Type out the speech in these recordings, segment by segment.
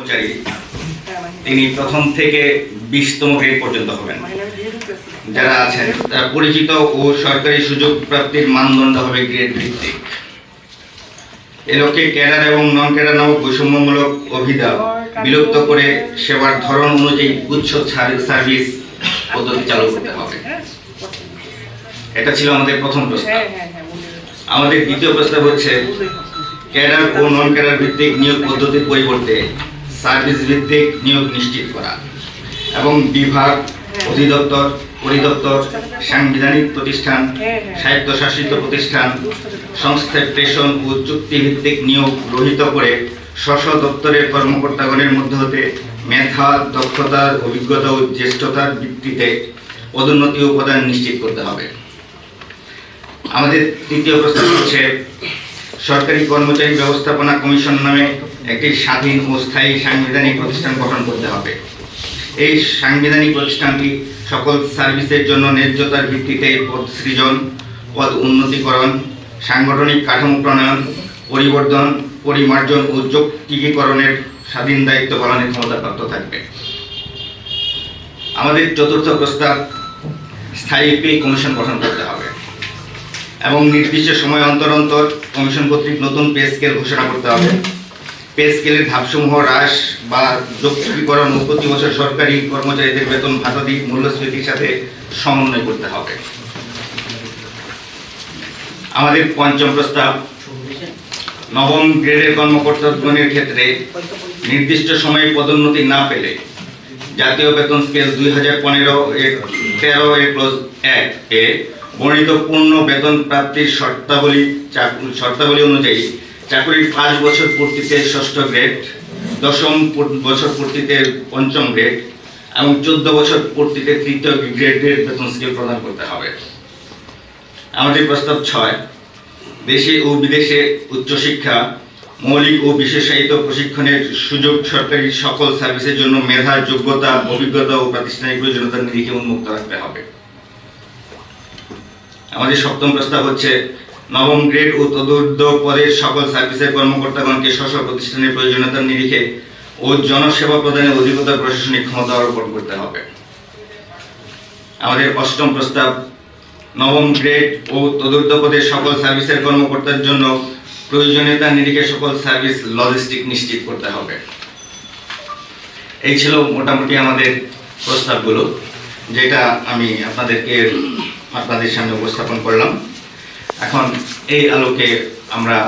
কর্মচারী তিনি প্রথম থেকে 20তম গ্রেড পর্যন্ত হবেন। যারা আছেন তারা পরিচিত ও সরকারি সুযোগ প্রাপ্তির মানদণ্ড হবে গ্রেড ভিত্তিক। এ লক্ষ্যে ক্যাডার এবং নন ক্যাডার নামক বৈষম্যমূলক অভিধা বিলুপ্ত করে সেবার ধরন অনুযায়ী গুচ্ছ সার্ভিস পদ্ধতি চালু করতে হবে। এটা ছিল আমাদের প্রথম প্রস্তাব। আমাদের দ্বিতীয় প্রস্তাব হচ্ছে ক্যাডার ও নন ক্যাডার ভিত্তিক নিয়োগ পদ্ধতির পরিবর্তে সার্ভিস ভিত্তিক নিয়োগ নিশ্চিত করা এবং বিভাগ, অধিদপ্তর, পরিদপ্তর, সাংবিধানিক প্রতিষ্ঠান, স্বায়ত্তশাসিত প্রতিষ্ঠান, সংস্থার প্রেষণ ও চুক্তিভিত্তিক নিয়োগ রহিত করে স্ব দপ্তরের কর্মকর্তাগণের মধ্যে হতে মেধা, দক্ষতা, অভিজ্ঞতা ও জ্যেষ্ঠতার ভিত্তিতে পদোন্নতি ও প্রদান নিশ্চিত করতে হবে। আমাদের তৃতীয় প্রস্তাব হচ্ছে সরকারি কর্মচারী ব্যবস্থাপনা কমিশন নামে একটি স্বাধীন ও স্থায়ী সাংবিধানিক প্রতিষ্ঠান গঠন করতে হবে। এই সাংবিধানিক প্রতিষ্ঠানটি সকল সার্ভিসের জন্য ন্যায্যতার ভিত্তিতে পদ সৃজন, পদ উন্নতিকরণ, সাংগঠনিক কাঠামো প্রণয়ন, পরিবর্ধন, পরিমার্জন ও যৌক্তিকীকরণের স্বাধীন দায়িত্ব পালনের ক্ষমতাপ্রাপ্ত থাকবে। আমাদের চতুর্থ প্রস্তাব স্থায়ী পে কমিশন গঠন করতে হবে এবং নির্দিষ্ট সময় অন্তর অন্তর কমিশন কর্তৃক নতুন পে স্কেল ঘোষণা করতে হবে। পে স্কেলের ধাপসমূহ হ্রাস বা যৌক্তিকীকরণ ও প্রতি বছর সরকারি কর্মচারীদের বেতন ভাতাদি মূল্যস্ফীতির সাথে সমন্বয় করতে হবে। আমাদের পঞ্চম প্রস্তাব নবম গ্রেডের কর্মকর্তাগণের ক্ষেত্রে নির্দিষ্ট সময়ে পদোন্নতি না পেলে জাতীয় বেতন স্কেল 2015-13 এ বর্ণিত পূর্ণ বেতন প্রাপ্তির শর্তাবলী অনুযায়ী চাকরির 5 বছর পূর্তিতে 6ষ্ঠ গ্রেড, 10ম বছর পূর্তিতে 5ম গ্রেড এবং 14 বছর পূর্তিতে 3য় গ্রেডের বেতন স্কেল প্রদান করতে হবে। আমাদের প্রস্তাব 6 দেশে ও বিদেশে উচ্চশিক্ষা, মৌলিক ও বিশেষায়িত প্রশিক্ষণের সুযোগ সরকারি সকল সার্ভিসের জন্য মেধা, যোগ্যতা, অভিজ্ঞতা ও প্রাতিষ্ঠানিক প্রয়োজনীয়তার নিরিখে উন্মুক্ত রাখতে হবে। আমাদের সপ্তম প্রস্তাব হচ্ছে নবম গ্রেড ও তদূর্ধ্ব পদের সকল সার্ভিসের কর্মকর্তাগণকে স্ব প্রতিষ্ঠানের প্রয়োজনীয়তার নিরিখে ও জনসেবা প্রদানে অধিকতর প্রশাসনিক ক্ষমতা অর্পণ করতে হবে। আমাদের অষ্টম প্রস্তাব নবম গ্রেড ও তদূর্ধ্ব পদের সকল সার্ভিসের কর্মকর্তার জন্য প্রয়োজনীয়তার নিরিখে সকল সার্ভিস লজিস্টিক নিশ্চিত করতে হবে। এই ছিল মোটামুটি আমাদের প্রস্তাবগুলো, যেটা আমি আপনাদের সামনে উপস্থাপন করলাম। এখন এই আলোকে আমরা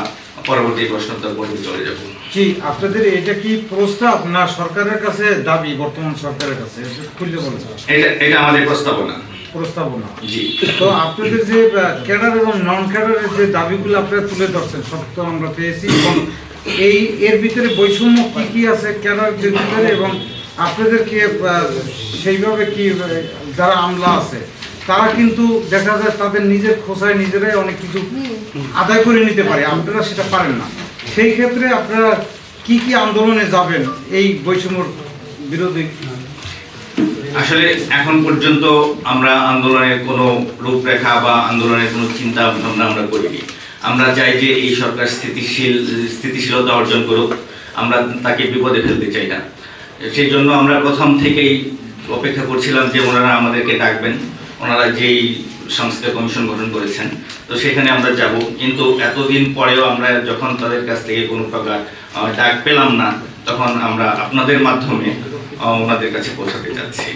পরবর্তী প্রশ্নোত্তর পর্বে চলে যাব। জি, আপনাদের এটা কি প্রস্তাব না সরকারের কাছে দাবি? বর্তমান সরকারের কাছে খুলে বলেছেন এটা আমাদের প্রস্তাবনা। জি, তো আপনাদের যে ক্যাডার এবং নন ক্যাডারের যে দাবিগুলো আপনারা তুলে ধরছেন সব তো আমরা পেয়েছি, এবং এর ভিতরে বৈষম্য কি কি আছে ক্যাডারদের ভিতরে, এবং আপনাদের কি সেইভাবে কি যারা আমলা আছে তারা কিন্তু দেখা যায় তাদের নিজের খোঁচায় নিজেরাই অনেক কিছু আদায় করে নিতে পারে, আপনারা সেটা পারেন না। সেই ক্ষেত্রে আপনারা কি কি আন্দোলনে যাবেন এই বৈষম্যর বিরোধী? আসলে এখন পর্যন্ত আমরা আন্দোলনের কোনো রূপরেখা বা আন্দোলনের কোনো চিন্তা ভাবনা আমরা করিনি। আমরা চাই যে এই সরকার স্থিতিশীলতা অর্জন করুক, আমরা তাকে বিপদে ফেলতে চাই না। সেই জন্য আমরা প্রথম থেকেই অপেক্ষা করছিলাম যে ওনারা আমাদেরকে ডাকবেন, ওনারা যেই সংস্কার কমিশন গঠন করেছেন, তো সেখানে আমরা যাব। কিন্তু এতদিন পরেও আমরা যখন তাদের কাছ থেকে কোনো প্রকার ডাক পেলাম না, তখন আমরা আপনাদের মাধ্যমে ওনাদের কাছে পৌঁছাতে যাচ্ছি।